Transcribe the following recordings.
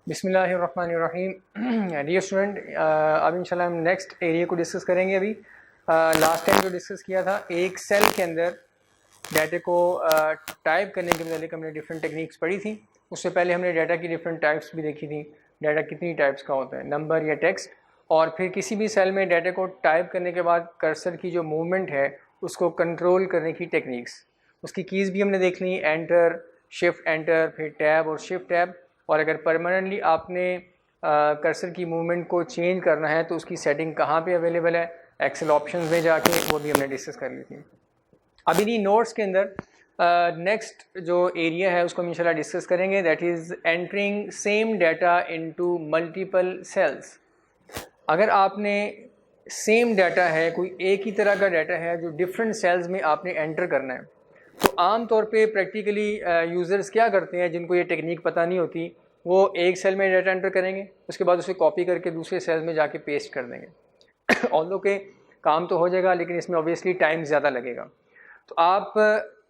बिस्मिल्लाहिर्रहमानिर्रहीम। Dear student, अब इंशाल्लाह हम नेक्स्ट एरिया को डिस्कस करेंगे। अभी लास्ट टाइम जो डिस्कस किया था, एक सेल के अंदर डाटा को टाइप करने के मतलब हमने डिफरेंट टेक्निक्स पढ़ी थी। उससे पहले हमने डाटा की डिफरेंट टाइप्स भी देखी थी। डाटा कितनी टाइप्स का होता है, नंबर या टेक्स्ट। और फिर किसी भी सेल में डाटा को टाइप करने के बाद कर्सर की जो मूवमेंट है उसको कंट्रोल करने की टेक्निक्स, उसकी कीज़ भी हमने देख ली, एंटर, शिफ्ट एंटर, फिर टैब और शिफ्ट टैब। और अगर परमानेंटली आपने कर्सर की मूवमेंट को चेंज करना है तो उसकी सेटिंग कहाँ पे अवेलेबल है, एक्सेल ऑप्शंस में जाके, वो भी हमने डिस्कस कर ली थी। अभी नहीं, नोट्स के अंदर नेक्स्ट जो एरिया है उसको हम इंशाल्लाह डिस्कस करेंगे, that is entering same data into multiple cells. अगर आपने सेम डाटा है, कोई एक ही तरह का डाटा है जो डिफरेंट सेल्स में आपने एंटर करना है, तो आम तौर पे प्रैक्टिकली यूज़र्स क्या करते हैं जिनको ये टेक्निक पता नहीं होती, वो एक सेल में डाटा एंटर करेंगे, उसके बाद उसे कॉपी करके दूसरे सेल में जाके पेस्ट कर देंगे। ऑल्दो के काम तो हो जाएगा लेकिन इसमें ऑब्वियसली टाइम ज़्यादा लगेगा। तो आप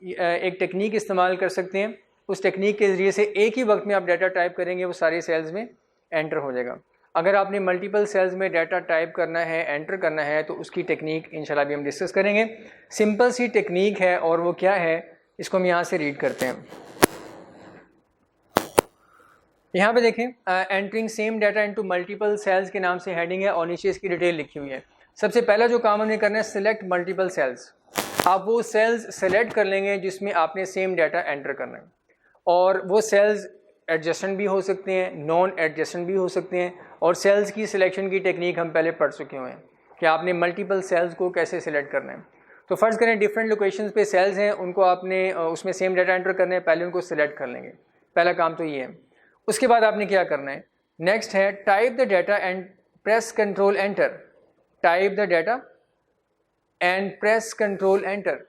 एक टेक्निक इस्तेमाल कर सकते हैं। उस टेक्निक के ज़रिए से एक ही वक्त में आप डाटा टाइप करेंगे, वो सारे सेल्स में एंटर हो जाएगा। अगर आपने मल्टीपल सेल्स में डाटा टाइप करना है, एंटर करना है, तो उसकी टेक्निक इंशाल्लाह भी हम डिस्कस करेंगे। सिंपल सी टेक्निक है और वो क्या है, इसको हम यहाँ से रीड करते हैं। यहाँ पे देखें, entering same data into multiple cells के नाम से हेडिंग है और नीचे इसकी डिटेल लिखी हुई है। सबसे पहला जो काम हमें करना है, सिलेक्ट मल्टीपल सेल्स। आप वो सेल्स सेलेक्ट कर लेंगे जिसमें आपने सेम डाटा एंटर करना है, और वो सेल्स एडजस्टेंट भी हो सकते हैं, नॉन एडजस्टेंट भी हो सकते हैं। और सेल्स की सिलेक्शन की टेक्निक हम पहले पढ़ चुके हुए हैं कि आपने मल्टीपल सेल्स को कैसे सिलेक्ट करना है। तो फ़र्ज़ करें डिफरेंट लोकेशंस पे सेल्स हैं, उनको आपने उसमें सेम डाटा एंटर करना है, पहले उनको सिलेक्ट कर लेंगे। पहला काम तो ये है। उसके बाद आपने क्या करना है, नेक्स्ट है type the data and press control enter. Type the data and press control enter.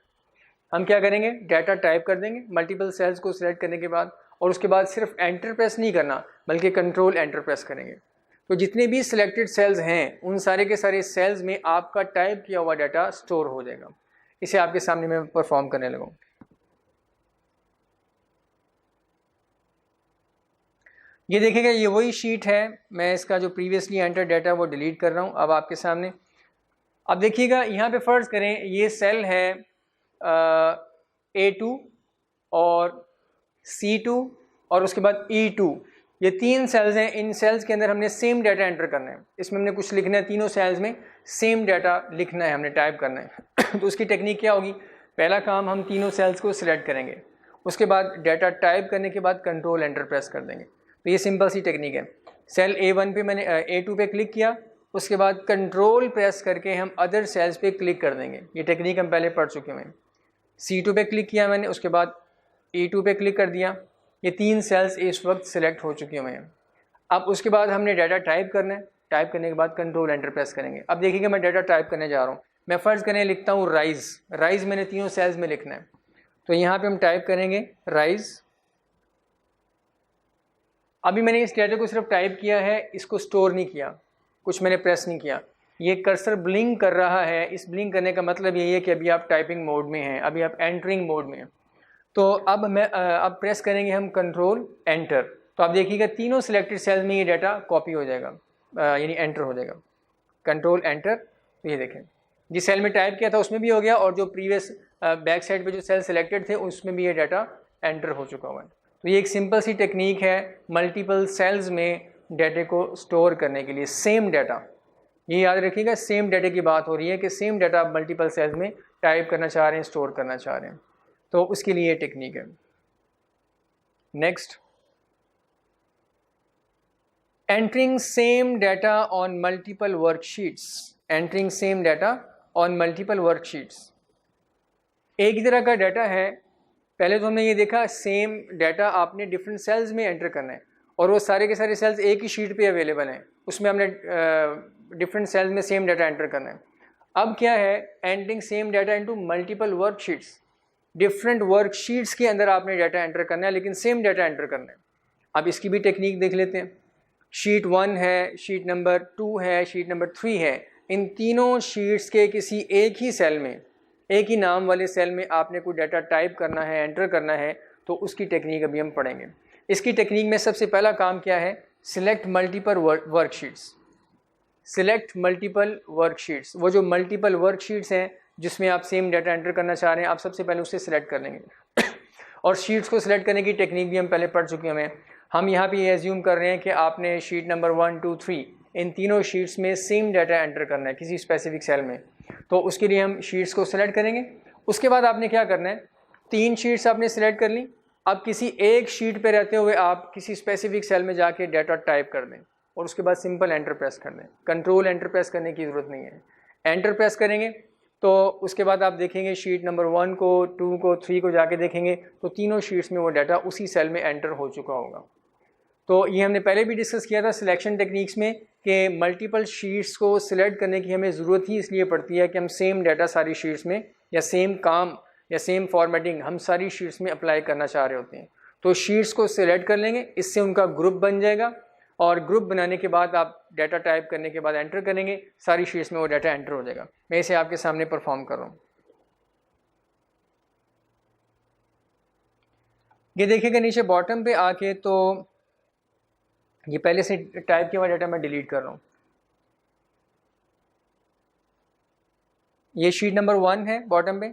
हम क्या करेंगे, डाटा टाइप कर देंगे मल्टीपल सेल्स को सिलेक्ट करने के बाद, और उसके बाद सिर्फ एंटर प्रेस नहीं करना बल्कि कंट्रोल एंटर प्रेस करेंगे। तो जितने भी सिलेक्टेड सेल्स हैं उन सारे के सारे सेल्स में आपका टाइप किया हुआ डाटा स्टोर हो जाएगा। इसे आपके सामने मैं परफॉर्म करने लगा। ये देखिएगा, ये वही शीट है। मैं इसका जो प्रीवियसली एंटर डाटा वो डिलीट कर रहा हूँ अब आपके सामने। अब देखिएगा, यहाँ पे फ़र्ज़ करें ये सेल है A2 और C2 और उसके बाद E2। ये तीन सेल्स हैं। इन सेल्स के अंदर हमने सेम डाटा एंटर करना है। इसमें हमने कुछ लिखना है, तीनों सेल्स में सेम डाटा लिखना है, हमने टाइप करना है। तो उसकी टेक्निक क्या होगी, पहला काम हम तीनों सेल्स को सिलेक्ट करेंगे, उसके बाद डाटा टाइप करने के बाद कंट्रोल एंटर प्रेस कर देंगे। तो ये सिंपल सी टेक्निक है। सेल A1 पे मैंने A2 पे क्लिक किया, उसके बाद कंट्रोल प्रेस करके हम अदर सेल्स पे क्लिक कर देंगे। ये टेक्निक हम पहले पढ़ चुके हैं। C2 पे क्लिक किया मैंने, उसके बाद E2 पे क्लिक कर दिया। ये तीन सेल्स इस वक्त सिलेक्ट हो चुके हुए हैं। अब उसके बाद हमने डाटा टाइप करना है। टाइप करने के बाद कंट्रोल एंटर प्रेस करेंगे। अब देखिएगा, मैं डाटा टाइप करने जा रहा हूँ। मैं फ़र्ज़ करने लिखता हूँ राइज़। राइज़ मैंने तीनों सेल्स में लिखना है, तो यहाँ पे हम टाइप करेंगे राइज़। अभी मैंने इस डाटा को सिर्फ टाइप किया है, इसको स्टोर नहीं किया, कुछ मैंने प्रेस नहीं किया। ये कर्सर ब्लिंक कर रहा है। इस ब्लिंक करने का मतलब यही है कि अभी आप टाइपिंग मोड में हैं, अभी आप एंटरिंग मोड में हैं। तो अब प्रेस करेंगे हम कंट्रोल एंटर। तो आप देखिएगा तीनों सिलेक्टेड सेल्स में ये डाटा कॉपी हो जाएगा, यानी एंटर हो जाएगा। Control enter. तो ये देखें, जिस सेल में टाइप किया था उसमें भी हो गया, और जो प्रीवियस बैक साइड पे जो सेल सिलेक्टेड थे उसमें भी ये डाटा एंटर हो चुका हुआ है। तो ये एक सिंपल सी टेक्निक है मल्टीपल सेल्स में डाटे को स्टोर करने के लिए। सेम डाटा, ये याद रखिएगा, सेम डाटे की बात हो रही है कि सेम डाटा आप मल्टीपल सेल्स में टाइप करना चाह रहे हैं, स्टोर करना चाह रहे हैं, तो उसके लिए ये टेक्निक है। Next, entering same data on multiple worksheets. Entering same data on multiple worksheets. एक ही तरह का डाटा है। पहले तो हमने ये देखा, सेम डाटा आपने डिफरेंट सेल्स में एंटर करना है, और वो सारे के सारे सेल्स एक ही शीट पे अवेलेबल हैं, उसमें हमने डिफरेंट सेल्स में सेम डाटा एंटर करना है। अब क्या है, entering same data into multiple worksheets. Different worksheets के अंदर आपने डाटा एंटर करना है, लेकिन सेम डाटा एंटर करना है। अब इसकी भी टेक्निक देख लेते हैं। शीट 1 है, शीट नंबर 2 है, शीट नंबर 3 है। इन तीनों शीट्स के किसी एक ही सेल में, एक ही नाम वाले सेल में आपने कोई डाटा टाइप करना है, एंटर करना है, तो उसकी टेक्निक अभी हम पढ़ेंगे। इसकी टेक्निक में सबसे पहला काम क्या है, select multiple worksheets, select multiple worksheets, वो जो मल्टीपल वर्कशीट्स हैं जिसमें आप सेम डाटा एंटर करना चाह रहे हैं, आप सबसे पहले उसे सिलेक्ट कर लेंगे। और शीट्स को सिलेक्ट करने की टेक्निक भी हम पहले पढ़ चुके हैं। हम यहाँ पे ये एज्यूम कर रहे हैं कि आपने शीट नंबर 1, 2, 3 इन तीनों शीट्स में सेम डाटा एंटर करना है किसी स्पेसिफिक सेल में। तो उसके लिए हम शीट्स को सिलेक्ट करेंगे। उसके बाद आपने क्या करना है, 3 शीट्स आपने सिलेक्ट कर ली। अब किसी एक शीट पे रहते हुए आप किसी स्पेसिफिक सेल में जाके डाटा टाइप कर दें और उसके बाद सिंपल एंटर प्रेस कर दें। कंट्रोल एंटर प्रेस करने की ज़रूरत नहीं है। एंटर प्रेस करेंगे तो उसके बाद आप देखेंगे शीट नंबर 1 को, 2 को, 3 को जाके देखेंगे तो तीनों शीट्स में वो डाटा उसी सेल में एंटर हो चुका होगा। तो ये हमने पहले भी डिस्कस किया था सिलेक्शन टेक्निक्स में कि मल्टीपल शीट्स को सिलेक्ट करने की हमें ज़रूरत ही इसलिए पड़ती है कि हम सेम डाटा सारी शीट्स में या सेम काम या सेम फॉर्मेटिंग हम सारी शीट्स में अप्लाई करना चाह रहे होते हैं। तो शीट्स को सिलेक्ट कर लेंगे, इससे उनका ग्रुप बन जाएगा और ग्रुप बनाने के बाद आप डाटा टाइप करने के बाद एंटर करेंगे, सारी शीट्स में वो डाटा एंटर हो जाएगा। मैं इसे आपके सामने परफॉर्म कर रहा हूँ। ये देखिएगा नीचे बॉटम पे आके, तो ये पहले से टाइप किया हुआ डाटा मैं डिलीट कर रहा हूँ। ये शीट नंबर 1 है बॉटम पे,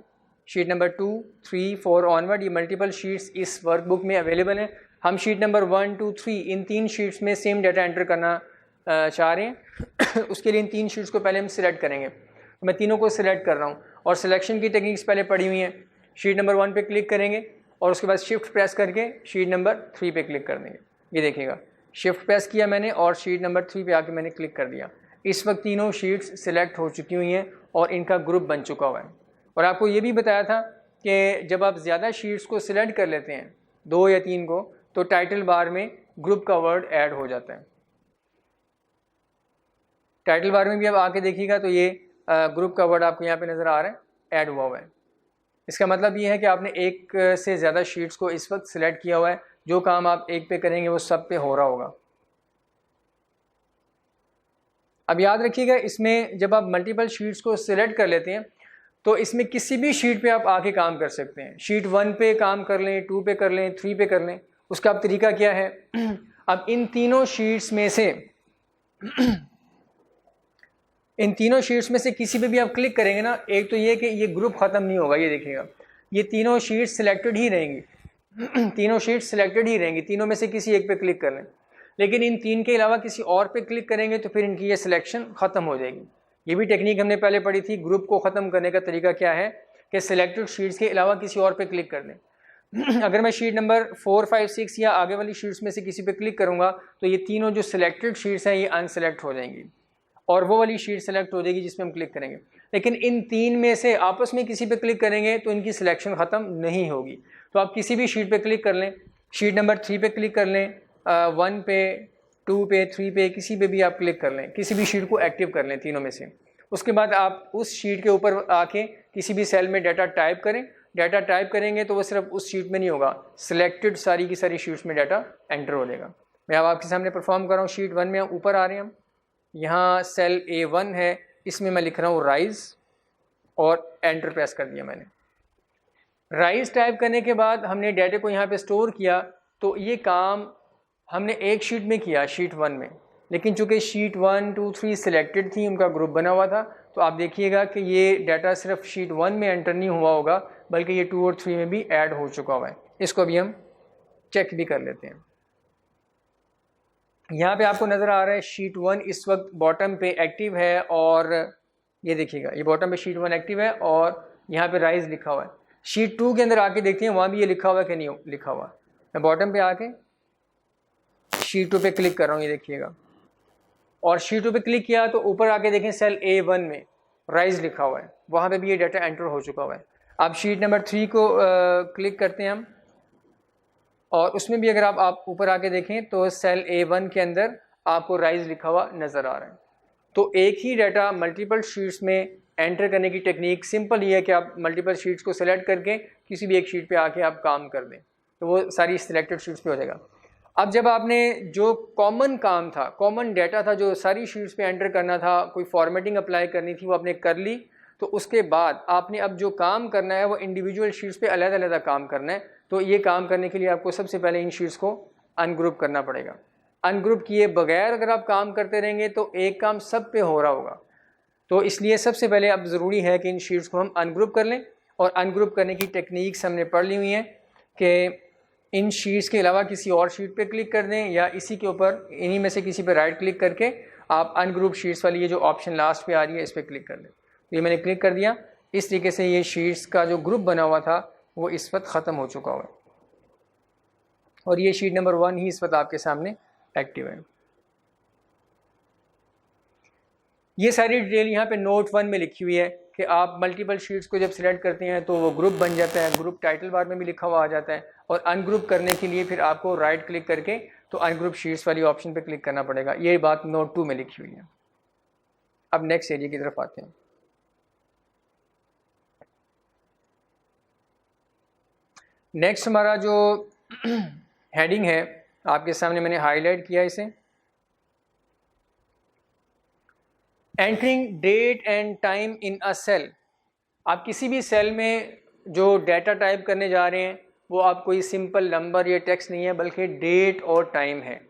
शीट नंबर 2, 3, 4 ऑनवर्ड ये मल्टीपल शीट्स इस वर्कबुक में अवेलेबल हैं। हम शीट नंबर 1, 2, 3 इन 3 शीट्स में सेम डाटा एंटर करना चाह रहे हैं। उसके लिए इन 3 शीट्स को पहले हम सिलेक्ट करेंगे। तो मैं तीनों को सिलेक्ट कर रहा हूँ और सिलेक्शन की टेक्निक्स पहले पढ़ी हुई हैं। शीट नंबर 1 पे क्लिक करेंगे और उसके बाद शिफ्ट प्रेस करके शीट नंबर 3 पे क्लिक कर देंगे। ये देखिएगा शिफ्ट प्रेस किया मैंने और शीट नंबर 3 पे आके मैंने क्लिक कर दिया। इस वक्त तीनों शीट्स सिलेक्ट हो चुकी हुई हैं और इनका ग्रुप बन चुका हुआ है। और आपको ये भी बताया था कि जब आप ज़्यादा शीट्स को सिलेक्ट कर लेते हैं, 2 या 3 को, तो टाइटल बार में ग्रुप का वर्ड ऐड हो जाता है। टाइटल बार में भी अब आके देखिएगा तो ये ग्रुप का वर्ड आपको यहाँ पे नज़र आ रहा है, ऐड हुआ है। इसका मतलब ये है कि आपने एक से ज़्यादा शीट्स को इस वक्त सिलेक्ट किया हुआ है। जो काम आप एक पे करेंगे वो सब पे हो रहा होगा। अब याद रखिएगा, इसमें जब आप मल्टीपल शीट्स को सिलेक्ट कर लेते हैं तो इसमें किसी भी शीट पे आप आके काम कर सकते हैं। शीट 1 पे काम कर लें, 2 पे कर लें, 3 पे कर लें। उसका अब तरीका क्या है, अब इन तीनों शीट्स में से किसी पे भी आप क्लिक करेंगे ना, एक तो ये कि ये ग्रुप ख़त्म नहीं होगा। ये देखिएगा ये तीनों शीट्स सिलेक्टेड ही रहेंगी। तीनों शीट्स सिलेक्टेड ही रहेंगी, तीनों में से किसी एक पे क्लिक कर लें। लेकिन इन 3 के अलावा किसी और पे क्लिक करेंगे तो फिर इनकी ये सिलेक्शन ख़त्म हो जाएगी। ये भी टेक्निक हमने पहले पढ़ी थी। ग्रुप को ख़त्म करने का तरीका क्या है कि सिलेक्टेड शीट्स के अलावा किसी और पे क्लिक कर दें। अगर मैं शीट नंबर 4, 5, 6 या आगे वाली शीट्स में से किसी पे क्लिक करूँगा तो ये तीनों जो सिलेक्टेड शीट्स हैं ये अनसेलेक्ट हो जाएंगी और वो वाली शीट सेलेक्ट हो जाएगी जिसमें हम क्लिक करेंगे। लेकिन इन 3 में से आपस में किसी पे क्लिक करेंगे तो इनकी सिलेक्शन ख़त्म नहीं होगी। तो आप किसी भी शीट पे क्लिक कर लें, शीट नंबर 3 पे क्लिक कर लें, 1 पे, 2 पे, 3 पे, किसी पे भी आप क्लिक कर लें, किसी भी शीट को एक्टिव कर लें तीनों में से। उसके बाद आप उस शीट के ऊपर आके किसी भी सेल में डाटा टाइप करें। डाटा टाइप करेंगे तो वो सिर्फ उस शीट में नहीं होगा, सिलेक्टेड सारी की सारी शीट्स में डाटा एंटर हो जाएगा। मैं अब आपके सामने परफॉर्म कर रहा हूँ। शीट 1 में हम ऊपर आ रहे हैं, हम यहाँ सेल A1 है, इसमें मैं लिख रहा हूँ राइज और एंटर प्रेस कर दिया मैंने। राइज टाइप करने के बाद हमने डाटा को यहाँ पे स्टोर किया। तो ये काम हमने एक शीट में किया, शीट 1 में, लेकिन चूँकि शीट 1, 2, 3 सिलेक्टेड थी, उनका ग्रुप बना हुआ था, तो आप देखिएगा कि ये डाटा सिर्फ शीट 1 में एंटर नहीं हुआ होगा बल्कि ये 2 और 3 में भी ऐड हो चुका हुआ है। इसको अभी हम चेक भी कर लेते हैं। यहाँ पे आपको नज़र आ रहा है शीट 1 इस वक्त बॉटम पे एक्टिव है और ये देखिएगा ये बॉटम पे शीट 1 एक्टिव है और यहाँ पे राइज लिखा हुआ है। शीट 2 के अंदर आके देखते हैं वहाँ भी ये लिखा हुआ है कि नहीं लिखा हुआ। मैं बॉटम पे आके शीट 2 पे क्लिक कर रहा हूँ, ये देखिएगा, और शीट 2 पे क्लिक किया तो ऊपर आके देखें सेल A1 में राइज लिखा हुआ है, वहाँ पे भी ये डाटा एंटर हो चुका हुआ है। अब शीट नंबर 3 को क्लिक करते हैं हम और उसमें भी अगर आप ऊपर आके देखें तो सेल A1 के अंदर आपको राइज लिखा हुआ नज़र आ रहा है। तो एक ही डाटा मल्टीपल शीट्स में एंटर करने की टेक्निक सिंपल ये है कि आप मल्टीपल शीट्स को सेलेक्ट करके किसी भी एक शीट पे आके आप काम कर दें तो वो सारी सिलेक्टेड शीट्स पे हो जाएगा। अब जब आपने जो कॉमन काम था, कॉमन डाटा था जो सारी शीट्स पे एंटर करना था, कोई फॉर्मेटिंग अप्लाई करनी थी, वो आपने कर ली, तो उसके बाद आपने अब जो काम करना है वो इंडिविजुअल शीट्स पे अलग-अलग काम करना है। तो ये काम करने के लिए आपको सबसे पहले इन शीट्स को अनग्रुप करना पड़ेगा। अनग्रुप किए बगैर अगर आप काम करते रहेंगे तो एक काम सब पे हो रहा होगा। तो इसलिए सबसे पहले अब ज़रूरी है कि इन शीट्स को हम अनग्रुप कर लें, और अनग्रुप करने की टेक्निक्स हमने पढ़ ली हुई हैं कि इन शीट्स के अलावा किसी और शीट पे क्लिक कर दें या इसी के ऊपर इन्हीं में से किसी पे राइट क्लिक करके आप अनग्रुप शीट्स वाली ये जो ऑप्शन लास्ट पे आ रही है इस पर क्लिक कर दें। तो ये मैंने क्लिक कर दिया। इस तरीके से ये शीट्स का जो ग्रुप बना हुआ था वो इस वक्त ख़त्म हो चुका हुआ है, और ये शीट नंबर 1 ही इस वक्त आपके सामने एक्टिव है। ये सारी डिटेल यहाँ पे नोट 1 में लिखी हुई है कि आप मल्टीपल शीट्स को जब सिलेक्ट करते हैं तो वो ग्रुप बन जाता है, ग्रुप टाइटल बार में भी लिखा हुआ आ जाता है, और अनग्रुप करने के लिए फिर आपको राइट क्लिक करके तो अनग्रुप शीट्स वाली ऑप्शन पे क्लिक करना पड़ेगा। ये बात नोट 2 में लिखी हुई है। अब नेक्स्ट एरिया की तरफ आते हैं। नेक्स्ट हमारा जो हेडिंग है आपके सामने मैंने हाईलाइट किया इसे, entering date and time in a cell. आप किसी भी सेल में जो डाटा टाइप करने जा रहे हैं वो आप कोई सिंपल नंबर या टेक्स्ट नहीं है बल्कि डेट और टाइम है।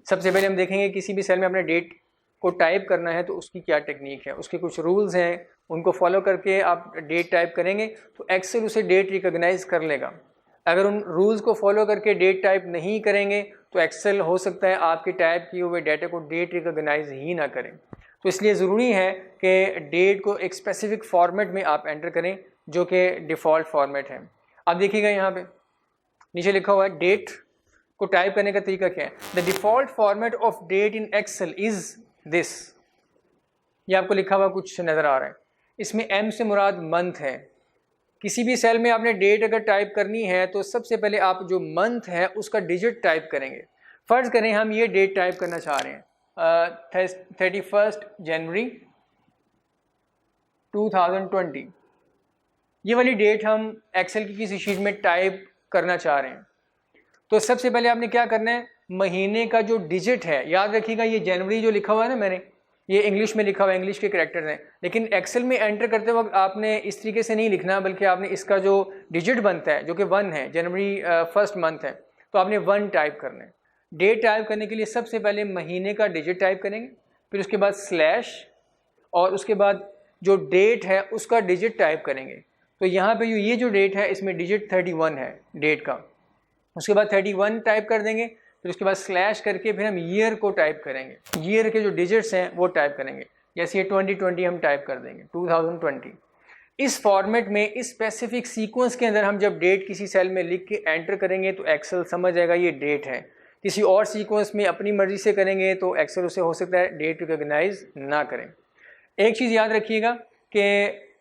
सबसे पहले हम देखेंगे किसी भी सेल में अपने डेट को टाइप करना है तो उसकी क्या टेक्निक है, उसके कुछ रूल्स हैं, उनको फॉलो करके आप डेट टाइप करेंगे तो एक्सेल उसे डेट रिकॉग्नाइज कर लेगा। अगर उन रूल्स को फॉलो करके डेट टाइप नहीं करेंगे तो एक्सेल हो सकता है आपके टाइप किए हुए डाटा को डेट रिकॉग्नाइज ही ना करें। तो इसलिए ज़रूरी है कि डेट को एक स्पेसिफिक फॉर्मेट में आप एंटर करें जो कि डिफ़ॉल्ट फॉर्मेट है। आप देखिएगा यहाँ पे नीचे लिखा हुआ है डेट को टाइप करने का तरीका क्या है। The default format of date in Excel is this. ये आपको लिखा हुआ कुछ नज़र आ रहा है, इसमें एम से मुराद मंथ है। किसी भी सेल में आपने डेट अगर टाइप करनी है तो सबसे पहले आप जो मंथ है उसका डिजिट टाइप करेंगे। फ़र्ज़ करें हम ये डेट टाइप करना चाह रहे हैं 31 जनवरी 2020, ये वाली डेट हम एक्सेल की किसी शीट में टाइप करना चाह रहे हैं। तो सबसे पहले आपने क्या करना है, महीने का जो डिजिट है, याद रखिएगा ये जनवरी जो लिखा हुआ है ना मैंने, ये इंग्लिश में लिखा हुआ है, इंग्लिश के कैरेक्टर्स हैं, लेकिन एक्सेल में एंटर करते वक्त आपने इस तरीके से नहीं लिखना बल्कि आपने इसका जो डिजिट बनता है जो कि 1 है, जनवरी 1 मंथ है, तो आपने 1 टाइप करना है। डेट टाइप करने के लिए सबसे पहले महीने का डिजिट टाइप करेंगे, फिर उसके बाद स्लैश, और उसके बाद जो डेट है उसका डिजिट टाइप करेंगे। तो यहाँ पे ये जो डेट है इसमें डिजिट 31 है डेट का। उसके बाद 31 टाइप कर देंगे, फिर उसके बाद स्लैश करके फिर हम ईयर को टाइप करेंगे, ईयर के जो डिजिट्स हैं वो टाइप करेंगे। जैसे ये 2020 हम टाइप कर देंगे 2020। इस फॉर्मेट में इस स्पेसिफिक सीक्वेंस के अंदर हम जब डेट किसी सेल में लिख के एंटर करेंगे तो एक्सेल समझ जाएगा ये डेट है। किसी और सीक्वेंस में अपनी मर्जी से करेंगे तो एक्सेल उसे हो सकता है डेट रिकॉग्नाइज ना करें। एक चीज़ याद रखिएगा कि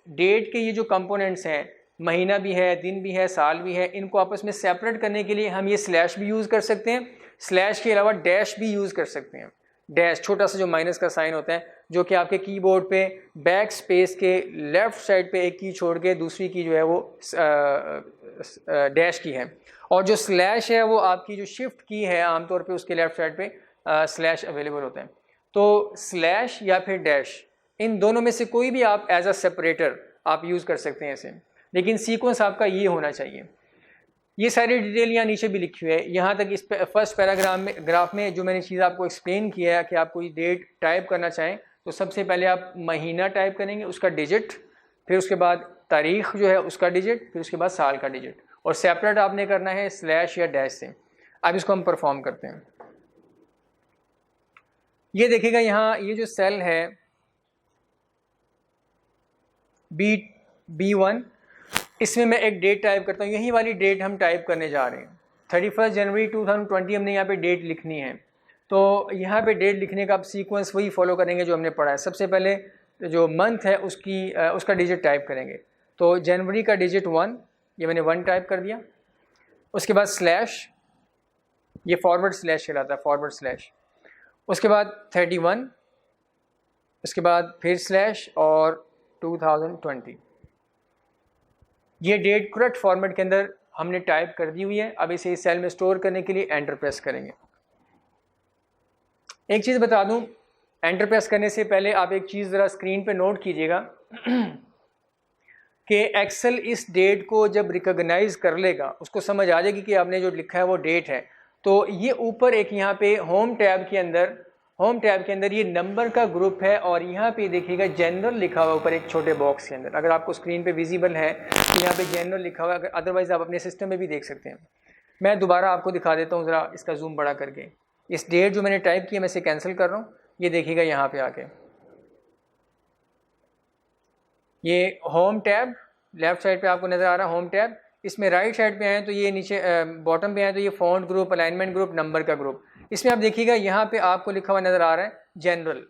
डेट के ये जो कंपोनेंट्स हैं, महीना भी है, दिन भी है, साल भी है, इनको आपस में सेपरेट करने के लिए हम ये स्लैश भी यूज़ कर सकते हैं। स्लैश के अलावा डैश भी यूज़ कर सकते हैं। डैश छोटा सा जो माइनस का साइन होता है जो कि आपके कीबोर्ड पे बैक स्पेस के लेफ़्ट साइड पे एक की छोड़ के दूसरी की जो है वो डैश की है, और जो स्लैश है वो आपकी जो शिफ्ट की है आमतौर पे उसके लेफ़्ट साइड पे स्लैश अवेलेबल होता है। तो स्लैश या फिर डैश, इन दोनों में से कोई भी आप एज अ सेपरेटर आप यूज़ कर सकते हैं इसे, लेकिन सीक्वेंस आपका ये होना चाहिए। ये सारी डिटेल यहाँ नीचे भी लिखी हुई है। यहाँ तक इस फर्स्ट पैराग्राफ में जो मैंने चीज़ आपको एक्सप्लेन किया है कि आप कोई डेट टाइप करना चाहें तो सबसे पहले आप महीना टाइप करेंगे, उसका डिजिट, फिर उसके बाद तारीख जो है उसका डिजिट, फिर उसके बाद साल का डिजिट, और सेपरेट आपने करना है स्लैश या डैश से। अब इसको हम परफॉर्म करते हैं। ये देखिएगा यहाँ ये जो सेल है B1, इसमें मैं एक डेट टाइप करता हूँ। यही वाली डेट हम टाइप करने जा रहे हैं 31 जनवरी 2020। हमने यहाँ पे डेट लिखनी है, तो यहाँ पे डेट लिखने का आप सीक्वेंस वही फॉलो करेंगे जो हमने पढ़ा है। सबसे पहले जो मंथ है उसका डिजिट टाइप करेंगे। तो जनवरी का डिजिट 1, ये मैंने 1 टाइप कर दिया। उसके बाद स्लैश, ये फॉरवर्ड स्लैश कहलाता है, फॉरवर्ड स्लैश। उसके बाद 31, उसके बाद फिर स्लैश और 2020। ये डेट करेक्ट फॉर्मेट के अंदर हमने टाइप कर दी हुई है। अब इसे इस सेल में स्टोर करने के लिए एंटर प्रेस करेंगे। एक चीज़ बता दूं, एंटर प्रेस करने से पहले आप एक चीज़ ज़रा स्क्रीन पे नोट कीजिएगा कि एक्सेल इस डेट को जब रिकॉग्नाइज कर लेगा, उसको समझ आ जाएगी कि आपने जो लिखा है वो डेट है, तो ये ऊपर एक यहाँ पे होम टैब के अंदर ये नंबर का ग्रुप है और यहाँ पे देखिएगा जनरल लिखा हुआ ऊपर एक छोटे बॉक्स के अंदर। अगर आपको स्क्रीन पे विजिबल है तो यहाँ पे जनरल लिखा हुआ है, अदरवाइज आप अपने सिस्टम में भी देख सकते हैं। मैं दोबारा आपको दिखा देता हूँ ज़रा इसका जूम बड़ा करके। इस डेट जो मैंने टाइप किया मैं इसे कैंसिल कर रहा हूँ, ये देखिएगा यहाँ पे आके ये होम टैब लेफ्ट साइड पे आपको नज़र आ रहा है होम टैब। इसमें राइट साइड पे आए तो ये नीचे बॉटम पे आए तो ये font group, alignment group, number का ग्रुप। इसमें आप देखिएगा यहाँ पे आपको लिखा हुआ नज़र आ रहा है जनरल।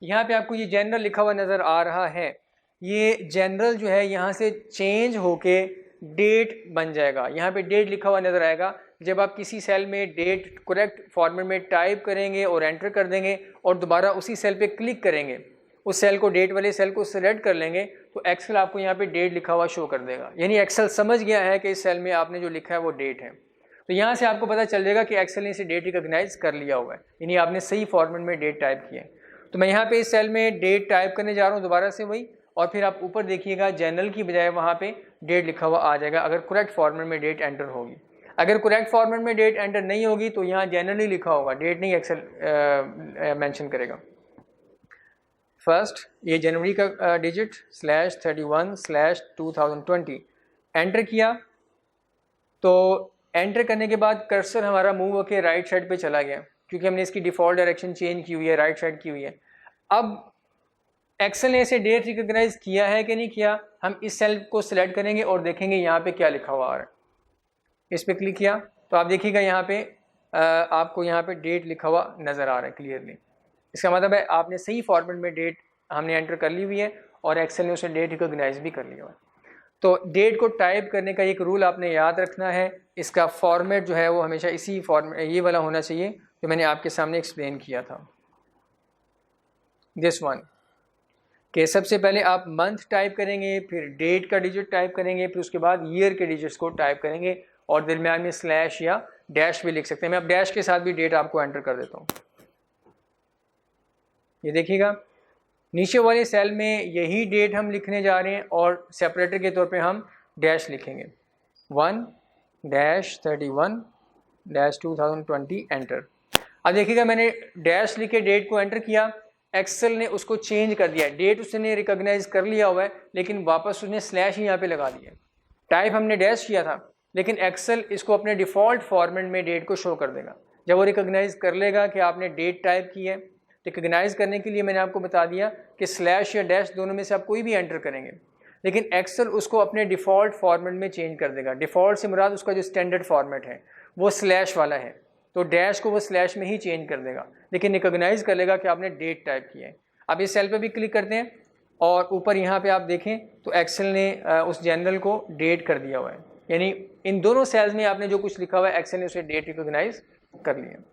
यहाँ पे आपको ये जनरल लिखा हुआ नज़र आ रहा है। ये जनरल जो है यहाँ से चेंज होके डेट बन जाएगा। यहाँ पे डेट लिखा हुआ नज़र आएगा। जब आप किसी सेल में डेट करेक्ट फॉर्मेट में टाइप करेंगे और एंटर कर देंगे और दोबारा उसी सेल पे क्लिक करेंगे, उस सेल को, डेट वाले सेल को सेलेक्ट कर लेंगे, तो एक्सेल आपको यहाँ पे डेट लिखा हुआ शो कर देगा। यानी एक्सेल समझ गया है कि इस सेल में आपने जो लिखा है वो डेट है। तो यहाँ से आपको पता चल जाएगा कि एक्सेल ने इसे डेट रिकॉग्नाइज कर लिया हुआ है, यानी आपने सही फॉर्मेट में डेट टाइप की है। तो मैं यहाँ पे इस सेल में डेट टाइप करने जा रहा हूँ दोबारा से वही, और फिर आप ऊपर देखिएगा जनरल की बजाय वहाँ पे डेट लिखा हुआ आ जाएगा अगर करेक्ट फॉर्मेट में डेट एंटर होगी। अगर करेक्ट फॉर्मेट में डेट एंटर नहीं होगी तो यहाँ जनरली लिखा होगा, डेट नहीं एक्सेल मेंशन करेगा। फर्स्ट ये जनवरी का डिजिट /31/2020 एंटर किया। तो एंटर करने के बाद कर्सर हमारा मूव होकर राइट साइड पे चला गया, क्योंकि हमने इसकी डिफ़ॉल्ट डायरेक्शन चेंज की हुई है, राइट साइड की हुई है। अब एक्सेल ने इसे डेट रिकॉग्नाइज किया है कि नहीं किया, हम इस सेल को सिलेक्ट करेंगे और देखेंगे यहाँ पे क्या लिखा हुआ आ रहा है। इस पर क्लिक किया तो आप देखिएगा यहाँ पे आपको यहाँ पे डेट लिखा हुआ नज़र आ रहा है क्लियरली। इसका मतलब है आपने सही फॉर्मेट में डेट हमने एंटर कर ली हुई है और एक्सेल ने उसे डेट रिकॉग्नाइज भी कर लिया हुआ है। तो डेट को टाइप करने का एक रूल आपने याद रखना है, इसका फॉर्मेट जो है वो हमेशा इसी फॉर्मेट ये वाला होना चाहिए जो मैंने आपके सामने एक्सप्लेन किया था, दिस वन। कि सबसे पहले आप मंथ टाइप करेंगे, फिर डेट का डिजिट टाइप करेंगे, फिर उसके बाद ईयर के डिजिट्स को टाइप करेंगे और दरम्यान में स्लैश या डैश भी लिख सकते हैं। मैं अब डैश के साथ भी डेट आपको एंटर कर देता हूँ। ये देखिएगा नीचे वाले सेल में यही डेट हम लिखने जा रहे हैं और सेपरेटर के तौर पे हम डैश लिखेंगे 1-31-2020 एंटर। अब देखिएगा मैंने डैश लिखे डेट को एंटर किया, एक्सेल ने उसको चेंज कर दिया। डेट उसने रिकॉग्नाइज कर लिया हुआ है लेकिन वापस उसने स्लैश ही यहाँ पे लगा दिया। टाइप हमने डैश किया था लेकिन एक्सेल इसको अपने डिफ़ॉल्ट फॉर्मेट में डेट को शो कर देगा। जब वो रिकॉग्नाइज कर लेगा कि आपने डेट टाइप की है, रिकॉग्नाइज करने के लिए मैंने आपको बता दिया कि स्लैश या डैश दोनों में से आप कोई भी एंटर करेंगे, लेकिन एक्सेल उसको अपने डिफ़ॉल्ट फॉर्मेट में चेंज कर देगा। डिफ़ॉल्ट से मुराद उसका जो स्टैंडर्ड फॉर्मेट है वो स्लैश वाला है, तो डैश को वो स्लैश में ही चेंज कर देगा, लेकिन रिकॉग्नाइज कर लेगा कि आपने डेट टाइप की है। अब इस सेल पे भी क्लिक करते हैं और ऊपर यहाँ पे आप देखें तो एक्सेल ने उस जनरल को डेट कर दिया हुआ है, यानी इन दोनों सेल्स में आपने जो कुछ लिखा हुआ है एक्सेल ने उसे डेट रिकॉग्नाइज कर लिया।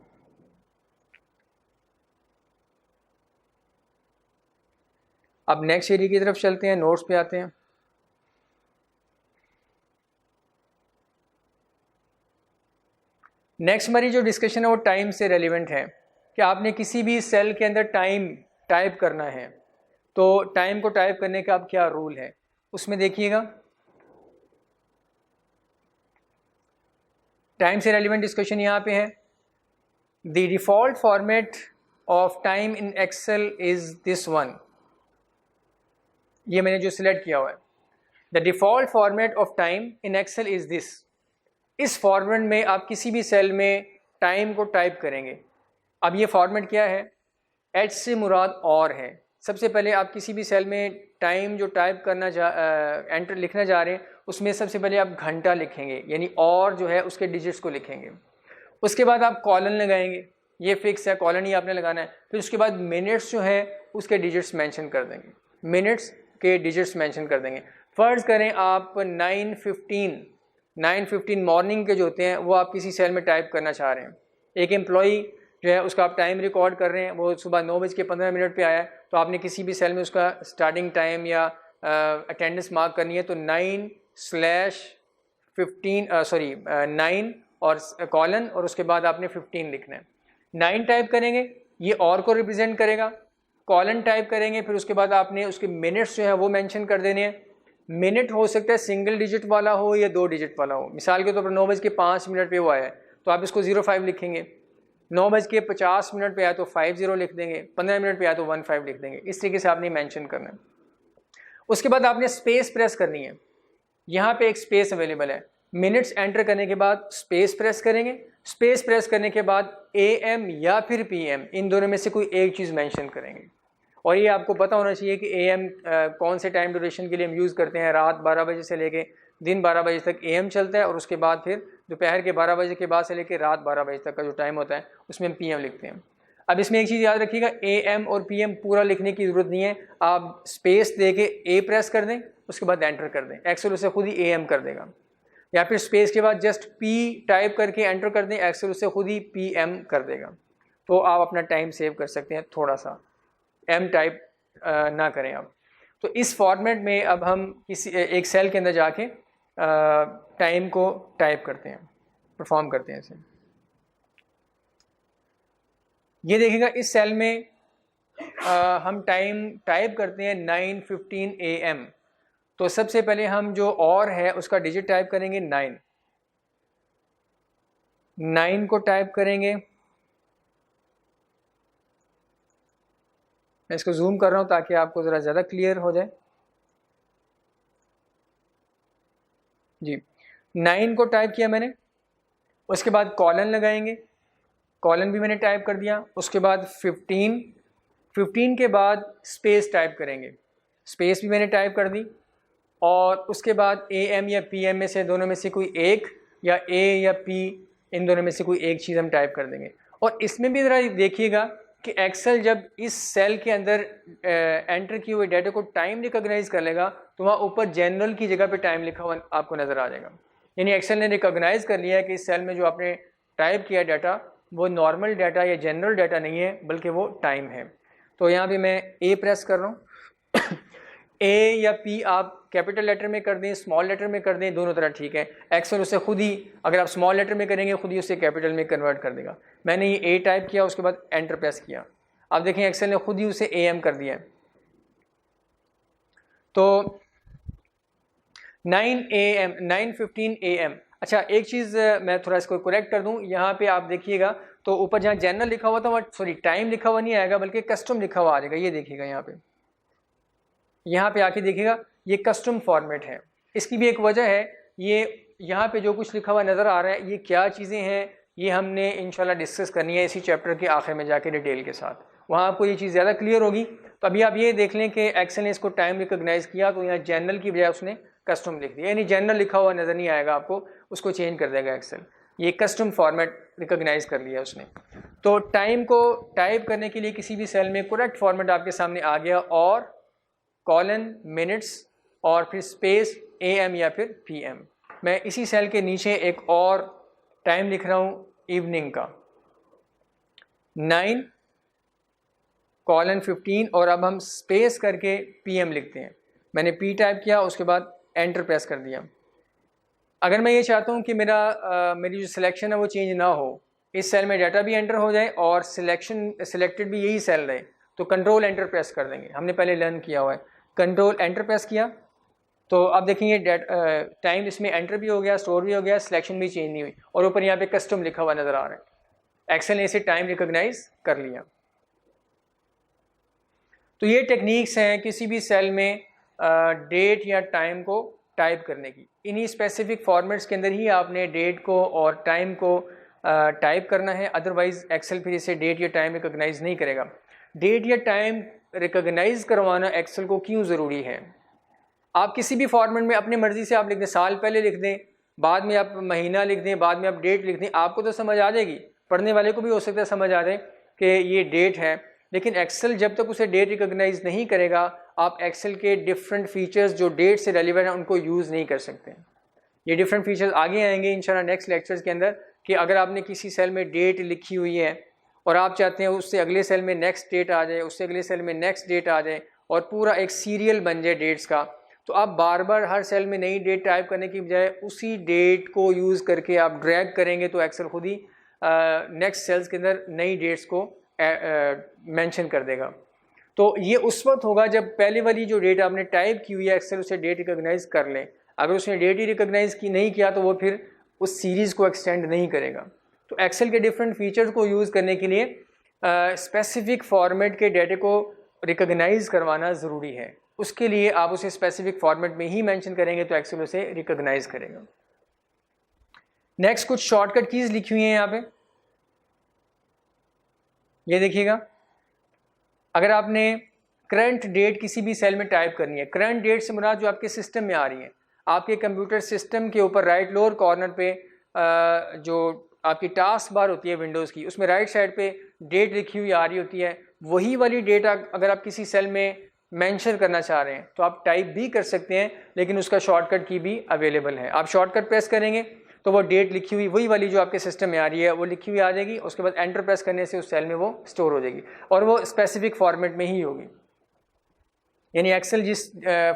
अब नेक्स्ट एरिया की तरफ चलते हैं, नोट्स पे आते हैं। नेक्स्ट हमारी जो डिस्कशन है वो टाइम से रेलिवेंट है कि आपने किसी भी सेल के अंदर टाइम टाइप करना है तो टाइम को टाइप करने का अब क्या रूल है उसमें देखिएगा। टाइम से रेलिवेंट डिस्कशन यहाँ पे है। The default format of time in Excel is this one. ये मैंने जो सिलेक्ट किया हुआ है, the default format of time in Excel is this. इस फॉर्मेट में आप किसी भी सेल में टाइम को टाइप करेंगे। अब ये फॉर्मेट क्या है, एच से मुराद और है। सबसे पहले आप किसी भी सेल में टाइम जो टाइप करना एंटर लिखना जा रहे हैं उसमें सबसे पहले आप घंटा लिखेंगे, यानी और जो है उसके डिजिट्स को लिखेंगे। उसके बाद आप कॉलन लगाएंगे, ये फिक्स है, कॉलन ही आपने लगाना है। फिर उसके बाद मिनट्स जो है उसके डिजिट्स मेंशन कर देंगे, मिनट्स के डिजिट्स मेंशन कर देंगे। फ़र्ज़ करें आप 9:15 मॉर्निंग के जो होते हैं वो आप किसी सेल में टाइप करना चाह रहे हैं। एक एम्प्लॉई जो है उसका आप टाइम रिकॉर्ड कर रहे हैं, वो सुबह 9:15 पे आया है, तो आपने किसी भी सेल में उसका स्टार्टिंग टाइम या अटेंडेंस मार्क करनी है तो 9 और कॉलन और उसके बाद आपने 15 लिखना है। 9 टाइप करेंगे ये और को रिप्रेजेंट करेगा, कॉलन टाइप करेंगे, फिर उसके बाद आपने उसके मिनट्स जो है वो मेंशन कर देने हैं। मिनट हो सकता है सिंगल डिजिट वाला हो या 2 डिजिट वाला हो। मिसाल के तौर पर 9:05 पे वो आया है तो आप इसको 05 लिखेंगे। 9:50 पे आया तो 50 लिख देंगे, 15 मिनट पे आया तो 15 लिख देंगे। इस तरीके से आपने मेंशन करना है। उसके बाद आपने स्पेस प्रेस करनी है। यहाँ पे एक स्पेस अवेलेबल है, मिनट्स एंटर करने के बाद स्पेस प्रेस करेंगे। स्पेस प्रेस करने के बाद AM या फिर PM, इन दोनों में से कोई एक चीज़ मेंशन करेंगे। और ये आपको पता होना चाहिए कि AM कौन से टाइम ड्यूरेशन के लिए हम यूज़ करते हैं। रात 12 बजे से लेके दिन 12 बजे तक AM चलता है, और उसके बाद फिर दोपहर के 12 बजे के बाद से लेके रात 12 बजे तक का जो टाइम होता है उसमें हम PM लिखते हैं। अब इसमें एक चीज़ याद रखिएगा, AM और PM पूरा लिखने की ज़रूरत नहीं है। आप स्पेस दे के A प्रेस कर दें, उसके बाद एंटर कर दें, एक्सेल उसे खुद ही AM कर देगा। या फिर स्पेस के बाद जस्ट P टाइप करके एंटर कर दें, एक्सेल उसे खुद ही PM कर देगा। तो आप अपना टाइम सेव कर सकते हैं, थोड़ा सा M टाइप ना करें आप। तो इस फॉर्मेट में अब हम किसी एक सेल के अंदर जाके टाइम को टाइप करते हैं, परफॉर्म करते हैं इसे। ये देखिएगा, इस सेल में हम टाइम टाइप करते हैं 9:15 AM। तो सबसे पहले हम जो और है उसका डिजिट टाइप करेंगे 9 को टाइप करेंगे। मैं इसको जूम कर रहा हूं ताकि आपको ज़रा ज़्यादा क्लियर हो जाए। जी, 9 को टाइप किया मैंने। उसके बाद कॉलन लगाएंगे, कॉलन भी मैंने टाइप कर दिया। उसके बाद 15 के बाद स्पेस टाइप करेंगे, स्पेस भी मैंने टाइप कर दी। और उसके बाद AM या PM में से दोनों में से कोई एक, या A या P, इन दोनों में से कोई एक चीज़ हम टाइप कर देंगे। और इसमें भी ज़रा देखिएगा कि एक्सेल जब इस सेल के अंदर एंटर किए हुए डाटा को टाइम रिकॉग्नाइज कर लेगा तो वहाँ ऊपर जनरल की जगह पे टाइम लिखा हुआ आपको नज़र आ जाएगा। यानी एक्सेल ने रिकॉग्नाइज कर लिया है कि इस सेल में जो आपने टाइप किया डाटा वो नॉर्मल डाटा या जनरल डाटा नहीं है, बल्कि वो टाइम है। तो यहाँ पे मैं A प्रेस कर रहा हूँ। A या P आप कैपिटल लेटर में कर दें, स्मॉल लेटर में कर दें, दोनों तरह ठीक है। एक्सेल उसे खुद ही, अगर आप स्मॉल लेटर में करेंगे खुद ही उसे कैपिटल में कन्वर्ट कर देगा। मैंने ये A टाइप किया, उसके बाद एंटर प्रेस किया। आप देखें एक्सेल ने खुद ही उसे AM कर दिया है। तो 9:15 AM। अच्छा, एक चीज़ मैं थोड़ा इसको करेक्ट कर दूं, यहाँ पे आप देखिएगा तो ऊपर जहाँ जनरल लिखा हुआ था वहाँ सॉरी टाइम लिखा हुआ नहीं आएगा, बल्कि कस्टम लिखा हुआ आ जाएगा। ये देखिएगा यहाँ पे आके देखिएगा, ये कस्टम फॉर्मेट है। इसकी भी एक वजह है, ये यहाँ पे जो कुछ लिखा हुआ नज़र आ रहा है ये क्या चीज़ें हैं, ये हमने इंशाल्लाह डिस्कस करनी है इसी चैप्टर के आखिर में जाके डिटेल के साथ। वहाँ आपको ये चीज़ ज़्यादा क्लियर होगी। तो अभी आप ये देख लें कि एक्सेल ने इसको टाइम रिकॉग्नाइज किया, तो यहाँ जनरल की बजाय उसने कस्टम लिख दिया। यानी जनरल लिखा हुआ नज़र नहीं आएगा आपको, उसको चेंज कर देगा एक्सेल। ये कस्टम फॉर्मेट रिकॉग्नाइज कर लिया उसने। तो टाइम को टाइप करने के लिए किसी भी सेल में करेक्ट फॉर्मेट आपके सामने आ गया, और कॉलन, मिनट्स और फिर स्पेस AM या फिर PM। मैं इसी सेल के नीचे एक और टाइम लिख रहा हूँ इवनिंग का, 9:15 और अब हम स्पेस करके PM लिखते हैं। मैंने P टाइप किया, उसके बाद एंटर प्रेस कर दिया। अगर मैं ये चाहता हूँ कि मेरी जो सिलेक्शन है वो चेंज ना हो, इस सेल में डाटा भी एंटर हो जाए और सिलेक्टेड भी यही सेल रहे, तो कंट्रोल एंटर प्रेस कर देंगे। हमने पहले लर्न किया हुआ है, कंट्रोल एंटर प्रेस किया तो अब देखेंगे टाइम इसमें एंटर भी हो गया, स्टोर भी हो गया, सिलेक्शन भी चेंज नहीं हुई, और ऊपर यहाँ पे कस्टम लिखा हुआ नज़र आ रहा है। एक्सेल ने इसे टाइम रिकॉग्नाइज कर लिया। तो ये टेक्निक्स हैं किसी भी सेल में डेट या टाइम को टाइप करने की। इन्हीं स्पेसिफिक फॉर्मेट्स के अंदर ही आपने डेट को और टाइम को टाइप करना है, अदरवाइज़ एक्सेल फिर इसे डेट या टाइम रिकॉग्नाइज नहीं करेगा। डेट या टाइम रिकॉग्नाइज करवाना एक्सेल को क्यों ज़रूरी है? आप किसी भी फॉर्मेट में अपनी मर्ज़ी से आप लिख दें, साल पहले लिख दें, बाद में आप महीना लिख दें, बाद में आप डेट लिख दें, आपको तो समझ आ जाएगी, पढ़ने वाले को भी हो सकता है समझ आ जाए कि ये डेट है। लेकिन एक्सेल जब तक उसे डेट रिकॉग्नाइज नहीं करेगा, आप एक्सेल के डिफरेंट फीचर्स जो डेट से रेलिवेंट हैं उनको यूज़ नहीं कर सकते। ये डिफरेंट फीचर्स आगे आएंगे इंशाल्लाह नेक्स्ट लेक्चर्स के अंदर, कि अगर आपने किसी सेल में डेट लिखी हुई है और आप चाहते हैं उससे अगले सेल में नेक्स्ट डेट आ जाए, उससे अगले सेल में नेक्स्ट डेट आ जाए और पूरा एक सीरियल बन जाए डेट्स का, तो आप बार बार हर सेल में नई डेट टाइप करने की बजाय उसी डेट को यूज़ करके आप ड्रैग करेंगे तो एक्सेल खुद ही नेक्स्ट सेल्स के अंदर नई डेट्स को मेंशन कर देगा। तो ये उस वक्त होगा जब पहले वाली जो डेट आपने टाइप की हुई है एक्सेल उसे डेट रिकॉग्नाइज कर ले। अगर उसने डेट ही रिकॉग्नाइज की नहीं किया तो वो फिर उस सीरीज़ को एक्सटेंड नहीं करेगा। तो एक्सेल के डिफरेंट फीचर्स को यूज़ करने के लिए स्पेसिफिक फॉर्मेट के डेटे को रिकॉग्नाइज करवाना ज़रूरी है। उसके लिए आप उसे स्पेसिफिक फॉर्मेट में ही मेंशन करेंगे तो एक्सेल उसे रिकॉग्नाइज करेगा। नेक्स्ट कुछ शॉर्टकट कीज़ लिखी हुई हैं यहाँ पे, ये देखिएगा। अगर आपने करंट डेट किसी भी सेल में टाइप करनी है, करंट डेट से मुराद जो आपके सिस्टम में आ रही है, आपके कंप्यूटर सिस्टम के ऊपर राइट लोअर कॉर्नर पे जो आपकी टास्क बार होती है विंडोज़ की, उसमें राइट साइड पे डेट लिखी हुई आ रही होती है, वही वाली डेट अगर आप किसी सेल में मेंशन करना चाह रहे हैं तो आप टाइप भी कर सकते हैं, लेकिन उसका शॉर्टकट की भी अवेलेबल है। आप शॉर्टकट प्रेस करेंगे तो वो डेट लिखी हुई वही वाली जो आपके सिस्टम में आ रही है वो लिखी हुई आ जाएगी। उसके बाद एंटर प्रेस करने से उस सेल में वो स्टोर हो जाएगी और वो स्पेसिफिक फॉर्मेट में ही होगी। यानी एक्सेल जिस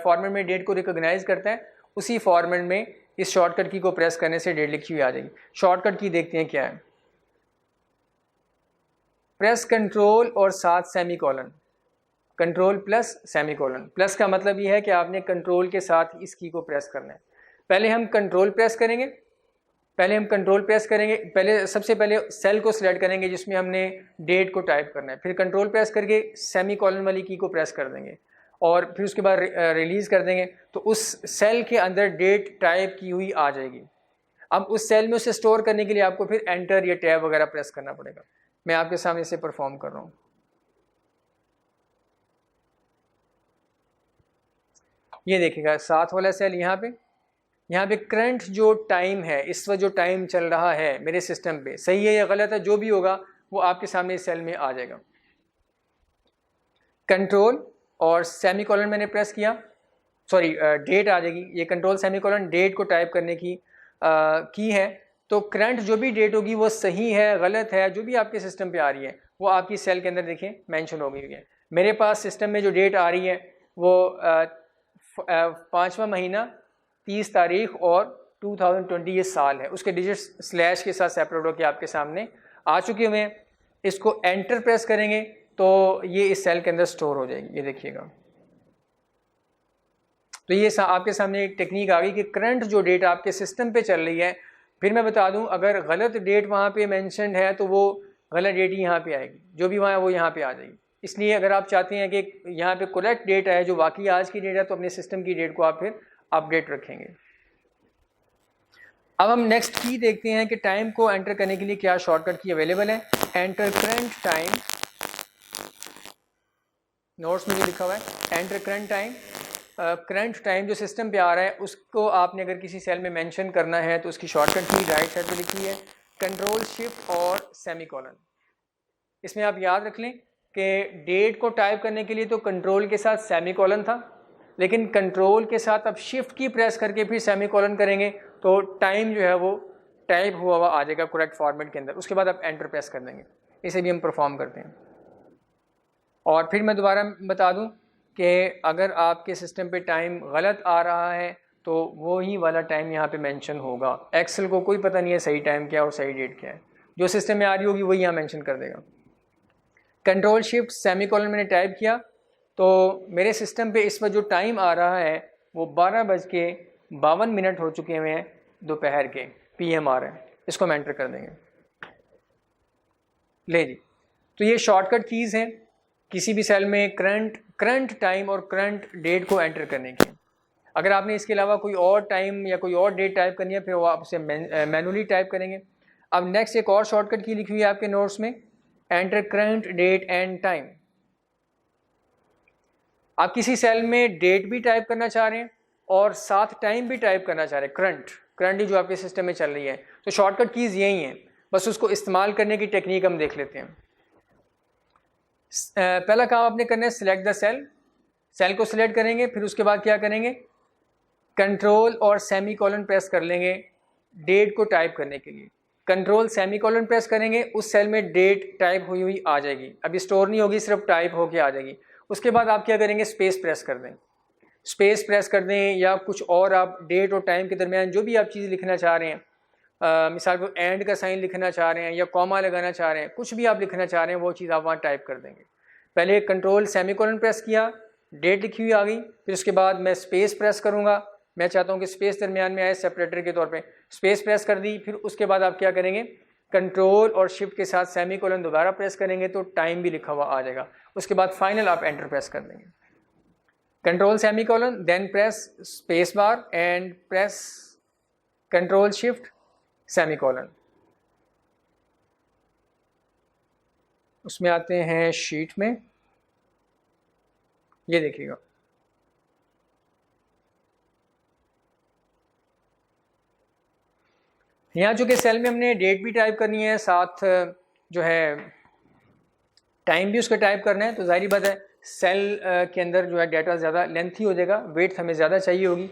फॉर्मेट में डेट को रिकॉग्नाइज करता है उसी फॉर्मेट में इस शॉर्टकट की को प्रेस करने से डेट लिखी हुई आ जाएगी। शॉर्टकट की देखते हैं क्या है। प्रेस कंट्रोल और साथ semicolon, control plus semicolon. Plus का मतलब ये है कि आपने कंट्रोल के साथ इस की को प्रेस करना है। पहले हम कंट्रोल प्रेस करेंगे, पहले सबसे पहले सेल को सिलेक्ट करेंगे जिसमें हमने डेट को टाइप करना है, फिर कंट्रोल प्रेस करके सेमीकोलन वाली की को प्रेस कर देंगे और फिर उसके बाद रिलीज़ कर देंगे तो उस सेल के अंदर डेट टाइप की हुई आ जाएगी। अब उस सेल में उसे स्टोर करने के लिए आपको फिर एंटर या टैब वगैरह प्रेस करना पड़ेगा। मैं आपके सामने इसे परफॉर्म कर रहा हूँ। ये देखिएगा साथ वाला सेल यहाँ पे करंट जो टाइम है, इस वक्त जो टाइम चल रहा है मेरे सिस्टम पे, सही है या गलत है, जो भी होगा वो आपके सामने इस सेल में आ जाएगा। कंट्रोल और सेमीकोलन मैंने प्रेस किया, डेट आ जाएगी। ये कंट्रोल सेमीकोलन डेट को टाइप करने की है। तो करंट जो भी डेट होगी वो सही है गलत है जो भी आपके सिस्टम पे आ रही है वो आपकी सेल के अंदर देखिए मेंशन हो गई है। मेरे पास सिस्टम में जो डेट आ रही है वो 5वां महीना 30 तारीख और 2020 ये साल है, उसके डिजिट स्लैश के साथ सेपरेट होकर आपके सामने आ चुके हुए हैं। इसको एंटर प्रेस करेंगे तो ये इस सेल के अंदर स्टोर हो जाएगी। ये देखिएगा, तो ये आपके सामने एक टेक्निक आ गई कि करंट जो डेट आपके सिस्टम पे चल रही है, फिर मैं बता दूं अगर गलत डेट वहाँ पे मेंशन्ड है तो वो गलत डेट ही यहाँ पे आएगी, जो भी वहाँ है वो यहाँ पे आ जाएगी। इसलिए अगर आप चाहते हैं कि यहाँ पे करेक्ट डेट है जो वाकई आज की डेट है तो अपने सिस्टम की डेट को आप फिर अपडेट रखेंगे। अब हम नेक्स्ट की देखते हैं कि टाइम को एंटर करने के लिए क्या शॉर्टकट की अवेलेबल है। एंटर करंट टाइम, नोट्स में जो लिखा हुआ है enter current time. Current time जो सिस्टम पे आ रहा है उसको आपने अगर किसी सेल में मेंशन करना है तो उसकी शॉर्टकट की राइट साइड पे लिखी है कंट्रोल शिफ्ट और सेमीकोलन। इसमें आप याद रख लें कि डेट को टाइप करने के लिए तो कंट्रोल के साथ सेमीकोलन था, लेकिन कंट्रोल के साथ अब शिफ्ट की प्रेस करके फिर सेमीकोलन करेंगे तो टाइम जो है वो टाइप हुआ आ जाएगा करेक्ट फॉर्मेट के अंदर। उसके बाद आप एंटर प्रेस कर देंगे। इसे भी हम परफॉर्म करते हैं। और फिर मैं दोबारा बता दूं कि अगर आपके सिस्टम पे टाइम गलत आ रहा है तो वो ही वाला टाइम यहाँ पे मेंशन होगा। एक्सेल को कोई पता नहीं है सही टाइम क्या और सही डेट क्या है, जो सिस्टम में आ रही होगी वही यहाँ मेंशन कर देगा। कंट्रोल शिफ्ट सेमीकोलन मैंने टाइप किया तो मेरे सिस्टम पे इस वक्त जो टाइम आ रहा है वो 12:52 हो चुके हुए हैं दोपहर के, PM आ रहा है। इसको हम एंटर कर देंगे। ले जी, तो ये शॉर्टकट कीज़ हैं किसी भी सेल में करंट टाइम और करंट डेट को एंटर करने की। अगर आपने इसके अलावा कोई और टाइम या कोई और डेट टाइप करनी है फिर वो आप उसे मैनुअली टाइप करेंगे। अब नेक्स्ट एक और शॉर्टकट की लिखी हुई है आपके नोट्स में, enter current date and time. आप किसी सेल में डेट भी टाइप करना चाह रहे हैं और साथ टाइम भी टाइप करना चाह रहे हैं, करंट जो आपके सिस्टम में चल रही है, तो शॉर्टकट कीज़ यही हैं, बस उसको इस्तेमाल करने की टेक्निक हम देख लेते हैं। पहला काम आपने करना है सिलेक्ट द सेल को सिलेक्ट करेंगे, फिर उसके बाद क्या करेंगे कंट्रोल और सेमीकोलन प्रेस कर लेंगे डेट को टाइप करने के लिए। कंट्रोल सेमीकोलन प्रेस करेंगे, उस सेल में डेट टाइप हुई हुई आ जाएगी, अभी स्टोर नहीं होगी, सिर्फ टाइप होके आ जाएगी। उसके बाद आप क्या करेंगे स्पेस प्रेस कर दें, या कुछ और आप डेट और टाइम के दरमियान जो भी आप चीज़ लिखना चाह रहे हैं, मिसाल को एंड का साइन लिखना चाह रहे हैं या कॉमा लगाना चाह रहे हैं, कुछ भी आप लिखना चाह रहे हैं वो चीज़ आप वहाँ टाइप कर देंगे। पहले कंट्रोल सेमीकोलन प्रेस किया, डेट लिखी हुई आ गई, फिर उसके बाद मैं स्पेस प्रेस करूँगा। मैं चाहता हूँ कि स्पेस दरमियान में आए सेपरेटर के तौर पे, स्पेस प्रेस कर दी। फिर उसके बाद आप क्या करेंगे कंट्रोल और शिफ्ट के साथ सेमी कोलन दोबारा प्रेस करेंगे तो टाइम भी लिखा हुआ आ जाएगा। उसके बाद फाइनल आप एंटर प्रेस कर देंगे। Control semicolon, then press space bar and press control shift semicolon. उसमें आते हैं शीट में, ये देखिएगा यहाँ चूँकि सेल में हमने डेट भी टाइप करनी है, साथ जो है टाइम भी उसका टाइप करना है, तो जाहिर बात है सेल के अंदर जो है डाटा ज़्यादा लेंथी हो जाएगा, वेट हमें ज़्यादा चाहिए होगी,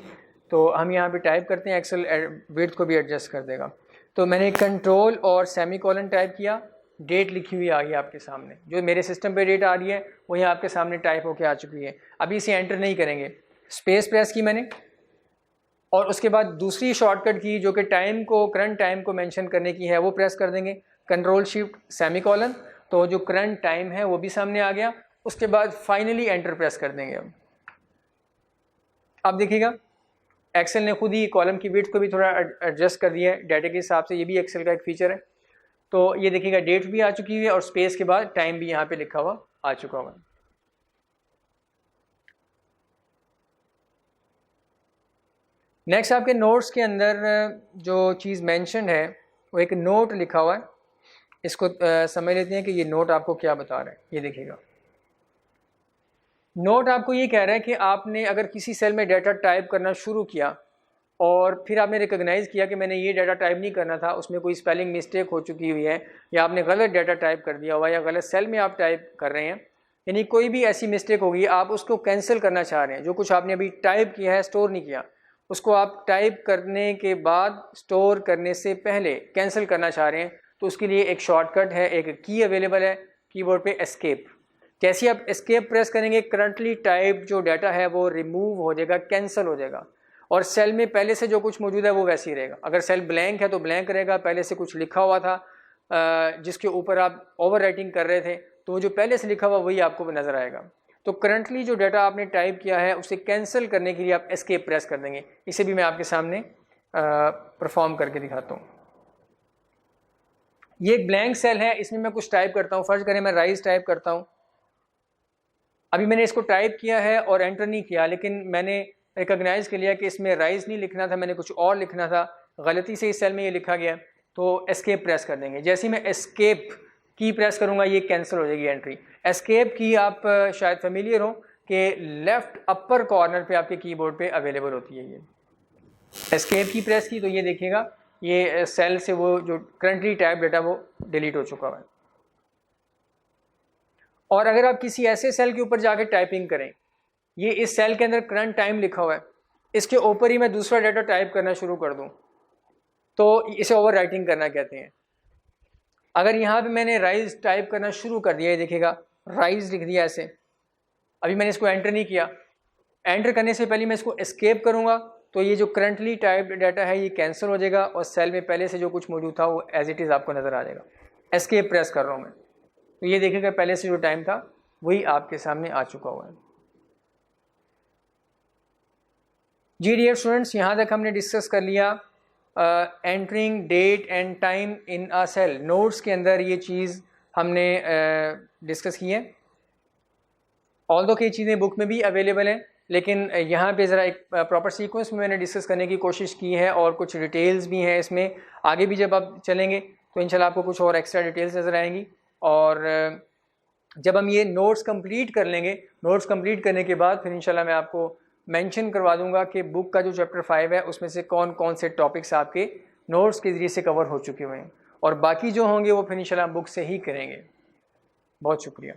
तो हम यहाँ पे टाइप करते हैं, एक्सेल वेट को भी एडजस्ट कर देगा। तो मैंने कंट्रोल और सेमी कोलन टाइप किया, डेट लिखी हुई आ गई आपके सामने, जो मेरे सिस्टम पे डेट आ रही है वो यहाँ आपके सामने टाइप होके आ चुकी है। अभी इसे एंटर नहीं करेंगे, स्पेस प्रेस की मैंने, और उसके बाद दूसरी शॉर्टकट की जो कि टाइम को, करंट टाइम को मेंशन करने की है, वो प्रेस कर देंगे, कंट्रोल शिफ्ट सेमी कोलन, तो जो करंट टाइम है वो भी सामने आ गया। उसके बाद फाइनली एंटर प्रेस कर देंगे। अब देखिएगा एक्सेल ने खुद ही कॉलम की विड्थ को भी थोड़ा एडजस्ट कर दिया है डाटा के हिसाब से, ये भी एक्सेल का एक फीचर है। तो ये देखिएगा डेट भी आ चुकी है और स्पेस के बाद टाइम भी यहाँ पे लिखा हुआ आ चुका हुआ है। नेक्स्ट आपके नोट्स के अंदर जो चीज़ मेंशन है वो एक नोट लिखा हुआ है, इसको समझ लेते हैं कि ये नोट आपको क्या बता रहा है। ये देखिएगा नोट आपको ये कह रहा है कि आपने अगर किसी सेल में डाटा टाइप करना शुरू किया और फिर आपने रिकॉग्नाइज़ किया कि मैंने ये डाटा टाइप नहीं करना था, उसमें कोई स्पेलिंग मिस्टेक हो चुकी हुई है, या आपने गलत डाटा टाइप कर दिया हुआ, या गलत सेल में आप टाइप कर रहे हैं, यानी कोई भी ऐसी मिस्टेक होगी, आप उसको कैंसिल करना चाह रहे हैं। जो कुछ आपने अभी टाइप किया है, स्टोर नहीं किया, उसको आप टाइप करने के बाद स्टोर करने से पहले कैंसिल करना चाह रहे हैं, तो उसके लिए एक शॉर्टकट है, एक की अवेलेबल है कीबोर्ड पे, एस्केप। जैसे आप एस्केप प्रेस करेंगे, करंटली टाइप जो डाटा है वो रिमूव हो जाएगा, कैंसिल हो जाएगा, और सेल में पहले से जो कुछ मौजूद है वो वैसे ही रहेगा। अगर सेल ब्लैंक है तो ब्लैंक रहेगा, पहले से कुछ लिखा हुआ था जिसके ऊपर आप ओवर राइटिंग कर रहे थे, तो वो जो पहले से लिखा हुआ वही आपको नज़र आएगा। तो करंटली जो डाटा आपने टाइप किया है उसे कैंसिल करने के लिए आप एस्केप प्रेस कर देंगे। इसे भी मैं आपके सामने परफॉर्म करके दिखाता हूँ। ये एक ब्लैंक सेल है, इसमें मैं कुछ टाइप करता हूँ। फर्ज करें मैं राइस टाइप करता हूँ। अभी मैंने इसको टाइप किया है और एंटर नहीं किया, लेकिन मैंने रिकॉग्नाइज़ कर लिया कि इसमें राइस नहीं लिखना था, मैंने कुछ और लिखना था, गलती से इस सेल में ये लिखा गया, तो एस्केप प्रेस कर देंगे। जैसे ही मैं एस्केप की प्रेस करूँगा ये कैंसिल हो जाएगी एंट्री। एस्केप की आप शायद फेमिलियर हो कि लेफ़्ट अपर कॉर्नर पे आपके कीबोर्ड पे अवेलेबल होती है। ये एस्केप की प्रेस की तो ये देखिएगा ये सेल से वो जो करंटली टाइप डाटा वो डिलीट हो चुका है। और अगर आप किसी ऐसे सेल के ऊपर जाके टाइपिंग करें, ये इस सेल के अंदर करंट टाइम लिखा हुआ है, इसके ऊपर ही मैं दूसरा डाटा टाइप करना शुरू कर दूं, तो इसे ओवर राइटिंग करना कहते हैं। अगर यहाँ पे मैंने राइज टाइप करना शुरू कर दिया, ये देखिएगा राइज लिख दिया ऐसे, अभी मैंने इसको एंटर नहीं किया, एंटर करने से पहले मैं इसको एस्केप करूँगा तो ये जो करंटली टाइप्ड डाटा है ये कैंसिल हो जाएगा और सेल में पहले से जो कुछ मौजूद था वो एज इट इज़ आपको नज़र आ जाएगा। एस्केप प्रेस कर रहा हूँ मैं, तो ये देखिएगा पहले से जो टाइम था वही आपके सामने आ चुका हुआ है। जी डियर स्टूडेंट्स, यहाँ तक हमने डिस्कस कर लिया entering date and time in a cell. Notes के अंदर ये चीज़ हमने डिस्कस की है। ऑल्दो कई चीज़ें बुक में भी अवेलेबल हैं, लेकिन यहाँ पे ज़रा एक प्रॉपर सीक्वेंस में मैंने डिस्कस करने की कोशिश की है और कुछ डिटेल्स भी हैं इसमें। आगे भी जब आप चलेंगे तो इंशाल्लाह आपको कुछ और एक्स्ट्रा डिटेल्स नज़र आएंगी। और जब हम ये नोट्स कंप्लीट कर लेंगे, नोट्स कंप्लीट करने के बाद फिर इंशाल्लाह मैं आपको मेंशन करवा दूंगा कि बुक का जो चैप्टर 5 है उसमें से कौन कौन से टॉपिक्स आपके नोट्स के ज़रिए से कवर हो चुके हुए हैं, और बाकी जो होंगे वो फिर इंशाल्लाह बुक से ही करेंगे। बहुत शुक्रिया।